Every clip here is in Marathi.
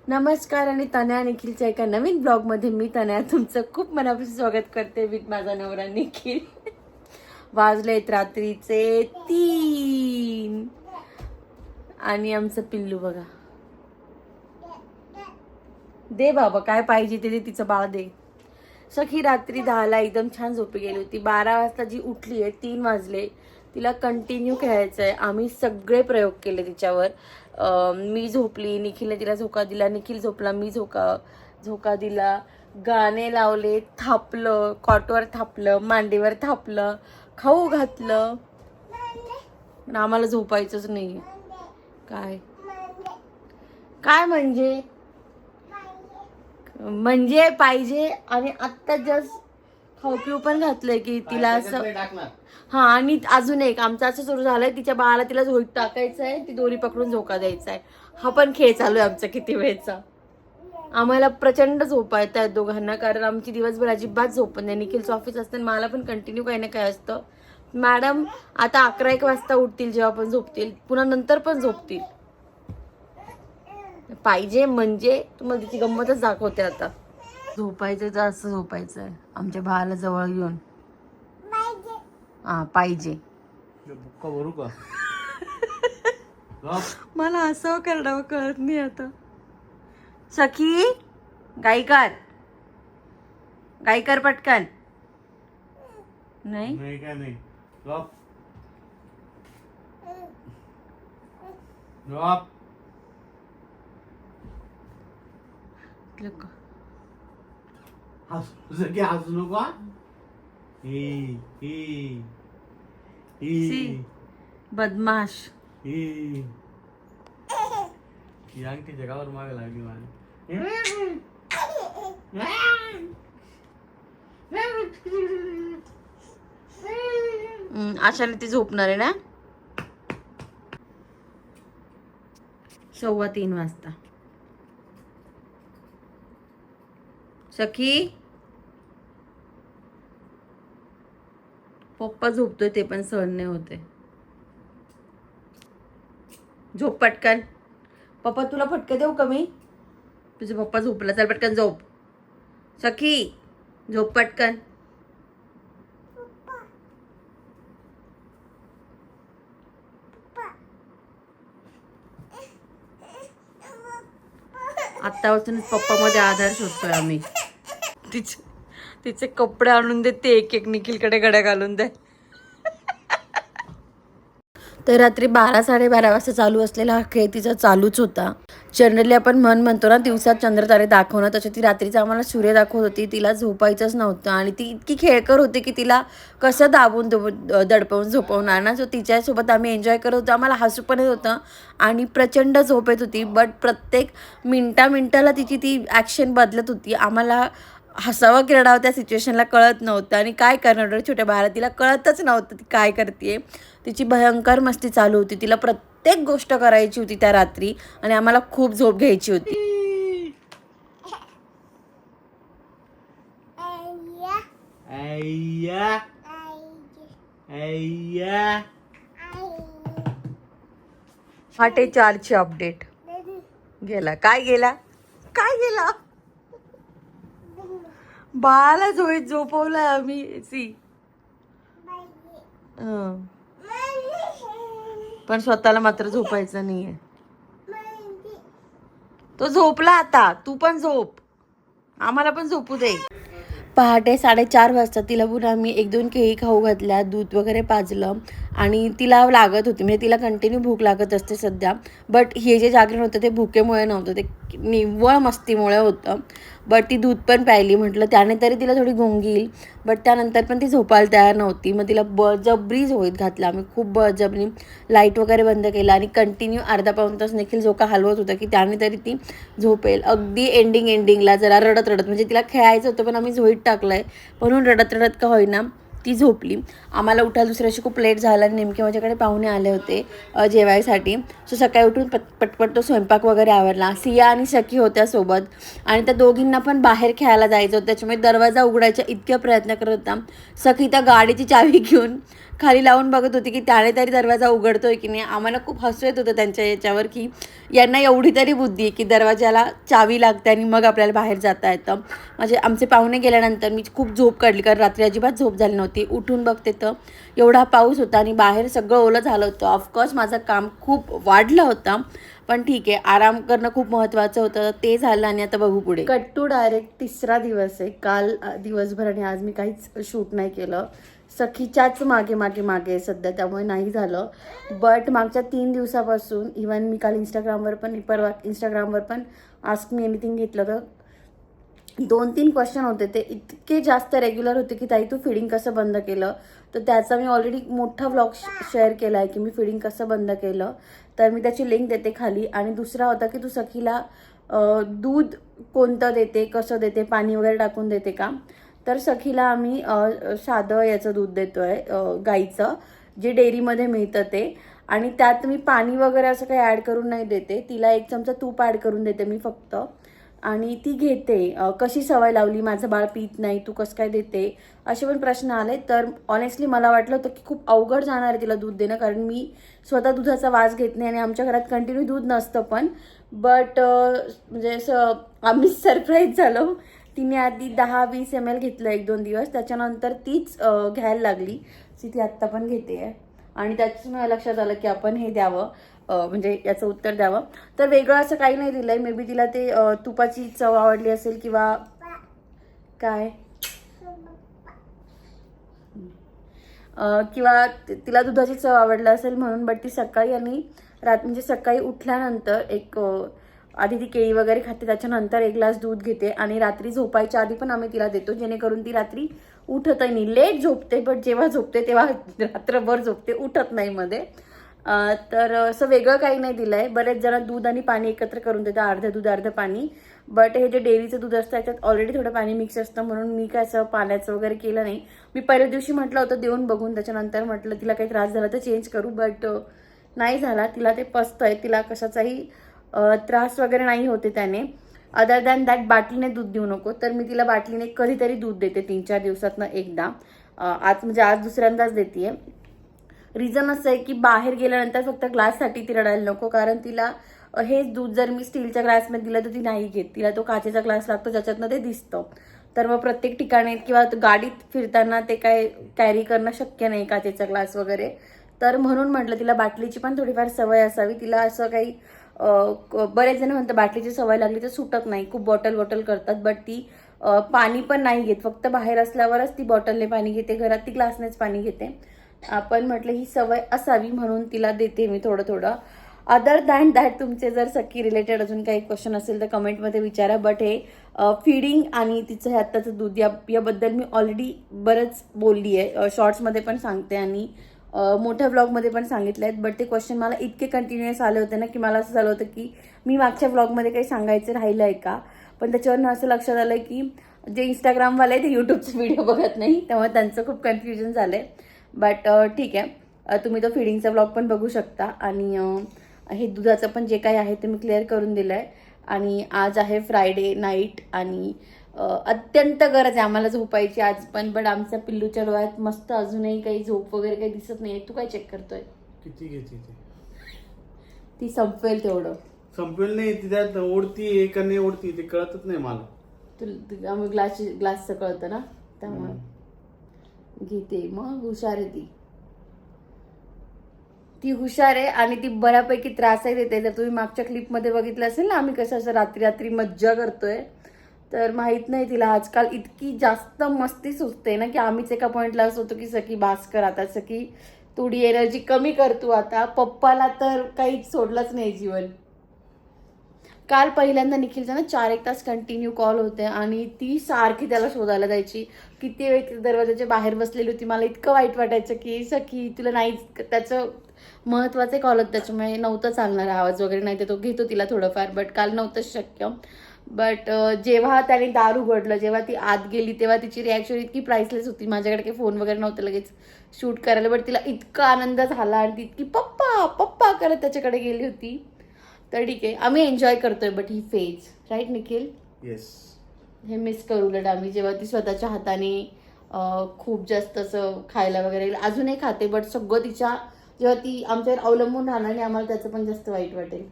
नमस्कार आणि तनया निखिलच्या एका नवीन ब्लॉगमध्ये मी तनया तुमचं खूप मनापासून स्वागत करते विथ माझा नवरा निखिल. वाजलेत रात्रीचे 3 आणि आमचं पिल्लू बघा. दे बाबा काय पाहिजे ते तिचं बाळ दे. सखी रात्री 10ला एकदम छान झोपी गेली होती. 12 वाजता जी उठली आहे 3 वाजले. तिला कंटिन्यू खेळायचं आहे. आम्ही सगळे प्रयोग केले तिच्यावर. मी झोपली, निखिलने तिला झोका दिला, निखिल झोपला, मी झोका दिला, गाणे लावले, थापलं, कॉटवर थापलं, मांडीवर थापलं, खाऊ घातलं. पण आम्हाला झोपायचंच नाही. काय काय म्हणजे पाहिजे. आणि आत्ता जस्ट खाऊ पिऊ पण घातलंय की तिला असं. हा आणि अजून एक आमचं असं सुरू झालंय, तिच्या बाळाला तिला झोळीत टाकायचंय, ती दोरी पकडून झोका द्यायचा आहे. हा पण खेळ चालू आहे आमचा किती वेळचा. आम्हाला प्रचंड झोपा येत आहेत दोघांना, कारण आमची दिवसभर अजिबात झोप नाही. निखिलचं ऑफिस असतं, मला पण कंटिन्यू काही ना काही असतं. मॅडम आता 11-1 वाजता उठतील, जेव्हा पण झोपतील, पुन्हा नंतर पण झोपतील. पाहिजे म्हणजे तुम्हाला तिची गंमतच दाखवते. आता झोपायचं तर असं झोपायचं आहे आमच्या बाळाला जवळ घेऊन. हा पाहिजे. मला असं करावं कळत नाही आता. सखी गाई कर पटकन. नाही काय नाही. हसू नको. बदमाश. जगावर माग लागली माझी. अशाने ती झोपणार आहे ना. 2:15 वाजता. सखी पप्पा झोपतोय ते पण सहन नाही होते. झोप पटकन. पप्पा तुला फटके देऊ कमी. तुझे पप्पा झोपला, चल पटकन झोप. सखी झोप पटकन. आत्तापासूनच पप्पा मध्ये आधार शोधतोय आम्ही. तिचे कपडे आणून दे, ते एक निखिलकडे घड्या घालून दे. तर रात्री 12-12:30 वाजता चालू असलेला हा खेळ तिचा चालूच होता. जनरली आपण म्हणतो ना दिवसात चंद्रतारे दाखवणं, तशी ती रात्रीचा आम्हाला सूर्य दाखवत होती. तिला झोपायचंच नव्हतं आणि ती इतकी खेळकर होती की तिला कसं दाबून दडपवून झोपवणार ना. सो तिच्यासोबत आम्ही एन्जॉय करत होतो. आम्हाला हसू पण येत होतं आणि प्रचंड झोप येत होती. बट प्रत्येक मिनटाला तिची ती ॲक्शन बदलत होती. आम्हाला हसावं की रडावं त्या सिच्युएशनला कळत नव्हतं. आणि काय करणार छोट्या बाळाला, तिला कळतच नव्हतं ती काय करते. तिची भयंकर मस्ती चालू होती. तिला प्रत्येक गोष्ट करायची होती त्या रात्री आणि आम्हाला खूप झोप घ्यायची होती. फाटे 4ची अपडेट गेला. काय गेला बाळाला झोपवलाय आम्ही. पण स्वतःला मात्र झोपायचं नाहीये. तो झोपला आता, तू पण झोप, आम्हाला पण झोपू दे. पहाटे 4:30 वाजता तिला पुन्हा आम्ही 1-2 केळी खाऊ घातल्या, दूध वगैरे पाजलं आणि तिला लागत होती. म्हणजे तिला कंटिन्यू भूक लागत असते सध्या. बट हे जे जागरण होतं ते भुकेमुळे नव्हतं, ते निव्वळ मस्तीमुळे होतं. बट ती दूध पण प्यायली. म्हटलं त्याने तरी तिला थोडी गुंगी येईल. बट त्यानंतर पण ती झोपायला तयार नव्हती. मग तिला बळजबरी झोळीत घातलं आम्ही, खूप बळजबरी. लाईट वगैरे बंद केला आणि कंटिन्यू अर्धा-पाऊण तास निखिल झोका हलवत होता की त्याने तरी ती झोपेल. अगदी एंडिंगला जरा रडत म्हणजे तिला खेळायचं होतं पण आम्ही झोळीत टाकलंय म्हणून रडत का होईना ती झोपली. आम्हाला उठायला दुसऱ्या दिवशी खूप लेट झाला आणि नेमके माझ्याकडे पाहुणे आले होते जेवायसाठी. सो सकाळी उठून पटपट तो स्वयंपाक वगैरे आवरला. सिया आणि सखी होत्या सोबत आणि त्या दोघींना पण बाहेर खेळायला जायचं होतं. त्याच्यामुळे दरवाजा उघडायचा इतके प्रयत्न करत होता. सखी त्या गाडीची चावी घेऊन खाली लावून बघत होती की त्याने तरी दरवाजा उघडतोय की नाही. आम्हाला खूप हसू येत होतं त्यांच्या याच्यावर की यांना एवढी तरी बुद्धी आहे की दरवाजाला चावी लागते आणि मग आपल्याला बाहेर जाता येतं. आमचे पाहुणे गेल्यानंतर मी खूप झोप काढली, कारण रात्री अजिबात झोप झाली नव्हती. उठून बघते तर एवढा पाऊस होता आणि बाहेर सगळं ओलं झालं होतं. ऑफकोर्स माझं काम खूप वाढलं होतं, पण ठीक आहे, आराम करणं खूप महत्त्वाचं होतं. ते झालं आणि आता बघू पुढे. कट टू डायरेक्ट तिसरा दिवस आहे. काल दिवसभर आणि आज मी काहीच शूट नाही केलं. सखीच्याच मागे मागे मागे सध्या, त्यामुळे नाही झालं. बट मागच्या 3 दिवसापासून इवन मी काल परवा इंस्टाग्रामवर पण आस्क मी एनिथिंग घेतलं तर 2-3 क्वेश्चन होते. ते इतके जास्त रेग्युलर होते की ताई तू फिडिंग कसं बंद केलं. तर त्याचा मी ऑलरेडी मोठा व्लॉग शेअर केला आहे की मी फिडिंग कसं बंद केलं. तर मी त्याची लिंक देते खाली. आणि दुसरा होता की तू सखीला दूध कोणतं देते, कसं देते, पाणी वगैरे टाकून देते का. तर सखीला आम्ही साधं याचं दूध देतो आहे, गाईचं, जे डेअरीमध्ये मिळतं ते. आणि त्यात मी पाणी वगैरे असं काही ॲड करून नाही देते. तिला 1 चमचा तूप ॲड करून देते मी फक्त. आणि ती घेते. कशी सवय लावली, माझं बाळ पित नाही, तू कसं काय देते, असे पण प्रश्न आले. तर ऑनेस्टली मला वाटलं होतं की खूप अवघड जाणार आहे तिला दूध देणं, कारण मी स्वतः दुधाचा वास घेत नाही आणि आमच्या घरात कंटिन्यू दूध नसतं पण. बट म्हणजे असं आम्ही सरप्राईज झालो. तिने आधी 10-20 ml घेतलं 1-2 दिवस, त्याच्यानंतर तीच घ्यायला लागली. ती आत्ता पण घेते आहे. आणि त्याच्याच मला लक्षात आलं की आपण हे द्यावं, म्हणजे याचं उत्तर द्यावं. तर वेगळं असं काही नाही दिलंय. मे बी तिला ते तुपाची चव आवडली असेल किंवा काय, किंवा तिला दुधाची चव आवडली असेल म्हणून. बट ती सकाळी आणि म्हणजे सकाळी उठल्यानंतर आधी ती केळी वगैरे खाते, त्याच्यानंतर 1 ग्लास दूध घेते. आणि रात्री झोपायच्या आधी पण आम्ही तिला देतो, जेणेकरून ती रात्री उठतही नाही. लेट झोपते, बट जेव्हा झोपते तेव्हा रात्रभर झोपते, उठत नाही मध्ये. तर असं वेगळं काही नाही दिलं आहे. बरेच जण दूध आणि पाणी एकत्र करून देतात, अर्धं दूध अर्धं पाणी. बट हे जे डेअरीचं दूध असतं त्याच्यात ऑलरेडी थोडं पाणी मिक्स असतं, म्हणून मी काय असं पाण्याचं वगैरे केलं नाही. मी पहिल्या दिवशी म्हटलं होतं देऊन बघून, त्याच्यानंतर म्हटलं तिला काही त्रास झाला तर चेंज करू. बट नाही झाला. तिला ते पचतं आहे, तिला कशाचाही त्रास वगैरे नाही होते त्याने. अदर दॅन दॅट बाटलीने दूध देऊ नको. तर मी तिला बाटलीने कधीतरी दूध देते 3-4 दिवसातनं एकदा. आज दुसऱ्यांदाच देते. रिझन असं आहे की बाहेर गेल्यानंतर फक्त ग्लाससाठी ती रडायला नको, कारण तिला हेच दूध जर मी स्टीलच्या ग्लासमध्ये दिलं तर ती नाही घेत. तिला तो काचेचा ग्लास लागतो ज्याच्यातनं ते दिसतं. तर मग प्रत्येक ठिकाणी किंवा गाडीत फिरताना ते काय कॅरी करणं शक्य नाही, काचेचा ग्लास वगैरे. तर म्हणून म्हटलं तिला बाटलीची पण थोडीफार सवय असावी. तिला असं काही बरेच जण म्हणतात बाटलीची सवय लागली तर सुटत नाही, खूप बॉटल करतात. बट ती पाणी पण नाही घेत, फक्त बाहेर असल्यावरच ती बॉटलने पाणी घेते, घरात ती ग्लासनेच पाणी घेते. आपण म्हटलं ही सवय असावी म्हणून तिला देते मी थोडं थोडं. अदर दॅन दॅट तुमचे जर सखी रिलेटेड अजून काही क्वेश्चन असेल तर कमेंटमध्ये विचारा. बट हे फीडिंग आणि तिचं हे आत्ताचं दूध याबद्दल मी ऑलरेडी बरंच बोलली आहे, शॉर्ट्समध्ये पण सांगते आणि मोठ्या व्लॉगमध्ये पण सांगितले आहेत. बट ते क्वेश्चन मला इतके कंटिन्युअस आले होते ना की मला असं झालं होतं की मी मागच्या व्लॉगमध्ये काही सांगायचं राहिलं आहे का. पण त्याच्यावरनं असं लक्षात आलं की जे इंस्टाग्रामवाले ते यूट्यूबचे व्हिडिओ बघत नाही, त्यामुळे त्यांचं खूप कन्फ्युजन झालं आहे. बट ठीक आहे, तुम्ही तो फिडिंगचा व्लॉग पण बघू शकता. आणि हे दुधाचं पण जे काही आहे ते मी क्लिअर करून दिलं आहे. आणि आज आहे फ्रायडे नाईट आणि अत्यंत गरज आहे आम्हाला झोपायची आज पण. बट आमच्या पिल्लूच्या डोळ्यात मस्त अजूनही काही झोप वगैरे काही दिसत नाही. तू काय चेक करतोय? किती घेते ती संपवेल तेवढं. संपवेल नाही, ती त्यात ओढती एक नाही ओढती, ते कळतच नाही मला. तुला ग्लासचं कळतं ना, त्यामुळे घेते. मग हुशार आहे ती हुशार आहे आणि ती बऱ्यापैकी त्रासही देते. जर तुम्ही मागच्या क्लिपमध्ये बघितलं असेल ना आम्ही कसं असं रात्री मज्जा करतोय, तर माहित नाही तिला आजकाल इतकी जास्त मस्ती सुचते ना की आम्हीच एका पॉइंटला असं होतो की सखी बास कर आता, सखी थोडी एनर्जी कमी कर तू आता. पप्पाला तर काहीच सोडलंच नाही जीवन. काल पहिल्यांदा निखिलचा ना 4-1 तास कंटिन्यू कॉल होते आणि ती सारखी त्याला शोधायला जायची. किती वेळ दरवाजाच्या बाहेर बसलेली होती. मला इतकं वाईट वाटायचं की सखी तुला नाही, त्याचं महत्त्वाचे कॉल होते त्याच्यामुळे नव्हतं चालणार आवाज वगैरे, नाही तर तो घेतो तिला थोडंफार. बट काल नव्हतंच शक्य. बट जेव्हा त्याने दार उघडलं, जेव्हा ती आत गेली, तेव्हा तिची रिॲक्शन इतकी प्राइसलेस होती. माझ्याकडे काही फोन वगैरे नव्हतं लगेच शूट करायला, बट तिला इतका आनंद झाला आणि ती इतकी पप्पा पप्पा करत त्याच्याकडे गेली होती. तर ठीक आहे, आम्ही एन्जॉय करतोय. बट ही फेज राईट निखिल, येस, हे मिस करू उलट आम्ही जेव्हा ती स्वतःच्या हाताने खूप जास्त असं खायला वगैरे अजूनही खाते, बट सगळं तिच्या जेव्हा ती आमच्यावर अवलंबून राहणार नाही आम्हाला त्याचं पण जास्त वाईट वाटेल.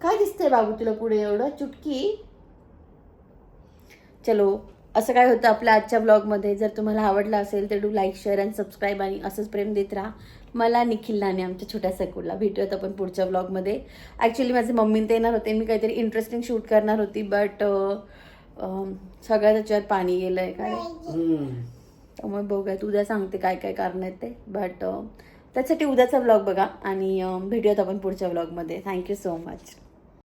काय दिसतंय बाबू तुला पुढे एवढं चुटकी? चलो, असं काय होतं आपल्या आजच्या ब्लॉगमध्ये. जर तुम्हाला आवडला असेल तर do like, share and subscribe आणि असंच प्रेम देत राहा मला, निखिलला आणि आमच्या छोट्या सकुलला. भेटूयात आपण पुढच्या ब्लॉगमध्ये. ॲक्च्युली माझे मम्मीन ते येणार होते, मी काहीतरी इंटरेस्टिंग शूट करणार होती, बट सगळ्या त्याच्यावर पाणी गेलं आहे काय, त्यामुळे बघूयात उद्या सांगते काय काय कारण आहेत ते. बट त्यासाठी उद्याचा ब्लॉग बघा आणि भेटूयात आपण पुढच्या ब्लॉगमध्ये. Thank you so much.